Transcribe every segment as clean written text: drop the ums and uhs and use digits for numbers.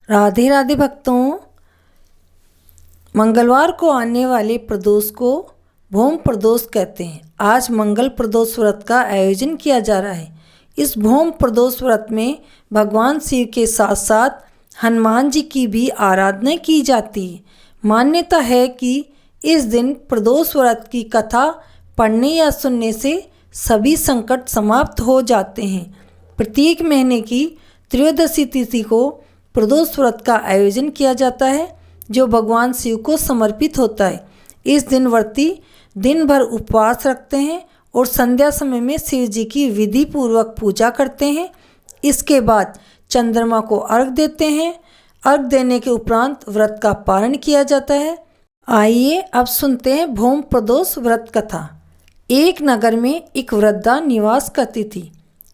राधे राधे भक्तों, मंगलवार को आने वाले प्रदोष को भौम प्रदोष कहते हैं। आज मंगल प्रदोष व्रत का आयोजन किया जा रहा है। इस भौम प्रदोष व्रत में भगवान शिव के साथ साथ हनुमान जी की भी आराधना की जाती है। मान्यता है कि इस दिन प्रदोष व्रत की कथा पढ़ने या सुनने से सभी संकट समाप्त हो जाते हैं। प्रत्येक महीने की त्रयोदशी तिथि को प्रदोष व्रत का आयोजन किया जाता है, जो भगवान शिव को समर्पित होता है। इस दिन व्रती दिन भर उपवास रखते हैं और संध्या समय में शिव जी की विधि पूर्वक पूजा करते हैं। इसके बाद चंद्रमा को अर्घ देते हैं। अर्घ देने के उपरांत व्रत का पारण किया जाता है। आइए अब सुनते हैं भौम प्रदोष व्रत कथा। एक नगर में एक वृद्धा निवास करती थी।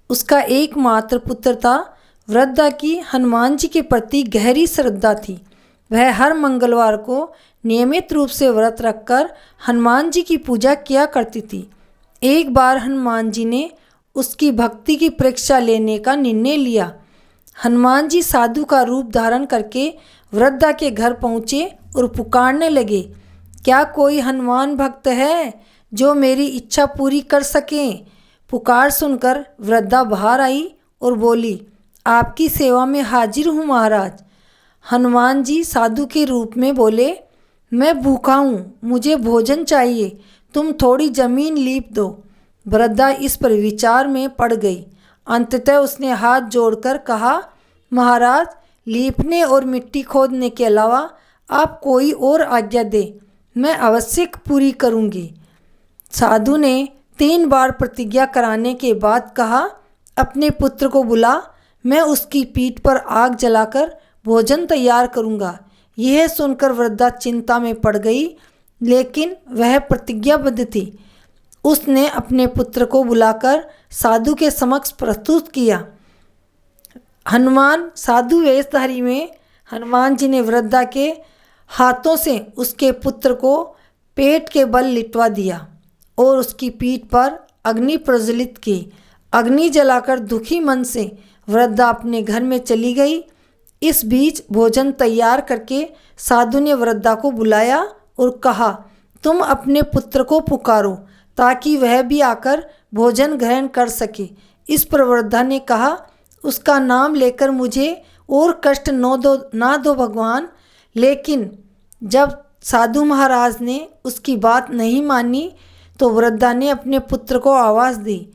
उसका एकमात्र पुत्र था। वृद्धा की हनुमान जी के प्रति गहरी श्रद्धा थी। वह हर मंगलवार को नियमित रूप से व्रत रखकर हनुमान जी की पूजा किया करती थी। एक बार हनुमान जी ने उसकी भक्ति की परीक्षा लेने का निर्णय लिया। हनुमान जी साधु का रूप धारण करके वृद्धा के घर पहुँचे और पुकारने लगे, क्या कोई हनुमान भक्त है जो मेरी इच्छा पूरी कर सके? पुकार सुनकर वृद्धा बाहर आई और बोली, आपकी सेवा में हाजिर हूँ महाराज। हनुमान जी साधु के रूप में बोले, मैं भूखा हूँ, मुझे भोजन चाहिए, तुम थोड़ी जमीन लीप दो। वृद्धा इस पर विचार में पड़ गई। अंततः उसने हाथ जोड़कर कहा, महाराज, लीपने और मिट्टी खोदने के अलावा आप कोई और आज्ञा दे, मैं अवश्य पूरी करूँगी। साधु ने 3 बार प्रतिज्ञा कराने के बाद कहा, अपने पुत्र को बुला, मैं उसकी पीठ पर आग जलाकर भोजन तैयार करूंगा। यह सुनकर वृद्धा चिंता में पड़ गई, लेकिन वह प्रतिज्ञाबद्ध थी। उसने अपने पुत्र को बुलाकर साधु के समक्ष प्रस्तुत किया। साधु वेशधारी में हनुमान जी ने वृद्धा के हाथों से उसके पुत्र को पेट के बल लिटवा दिया और उसकी पीठ पर अग्नि प्रज्वलित की। अग्नि जलाकर दुखी मन से वृद्धा अपने घर में चली गई। इस बीच भोजन तैयार करके साधु ने वृद्धा को बुलाया और कहा, तुम अपने पुत्र को पुकारो ताकि वह भी आकर भोजन ग्रहण कर सके। इस पर वृद्धा ने कहा, उसका नाम लेकर मुझे और कष्ट ना दो भगवान। लेकिन जब साधु महाराज ने उसकी बात नहीं मानी तो वृद्धा ने अपने पुत्र को आवाज़ दी।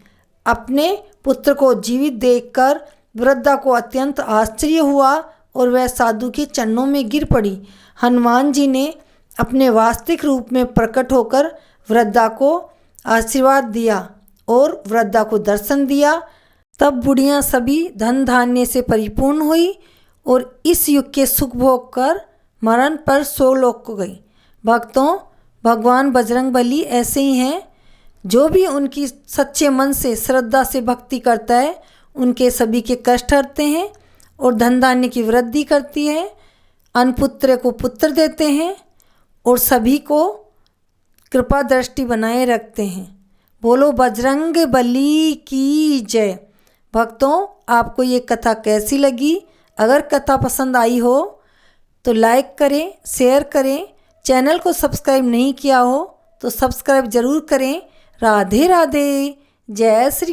अपने पुत्र को जीवित देखकर वृद्धा को अत्यंत आश्चर्य हुआ और वह साधु के चरणों में गिर पड़ी। हनुमान जी ने अपने वास्तविक रूप में प्रकट होकर वृद्धा को आशीर्वाद दिया और वृद्धा को दर्शन दिया। तब बुढ़ियाँ सभी धन धान्य से परिपूर्ण हुई और इस युग के सुख भोग कर मरण पर सोलोक को गई। भक्तों, भगवान बजरंगबली ऐसे ही हैं। जो भी उनकी सच्चे मन से श्रद्धा से भक्ति करता है, उनके सभी के कष्ट हरते हैं और धन धान्य की वृद्धि करती है। अनपुत्र को पुत्र देते हैं और सभी को कृपा दृष्टि बनाए रखते हैं। बोलो बजरंग बली की जय। भक्तों, आपको ये कथा कैसी लगी? अगर कथा पसंद आई हो तो लाइक करें, शेयर करें। चैनल को सब्सक्राइब नहीं किया हो तो सब्सक्राइब जरूर करें। राधे राधे, जय श्री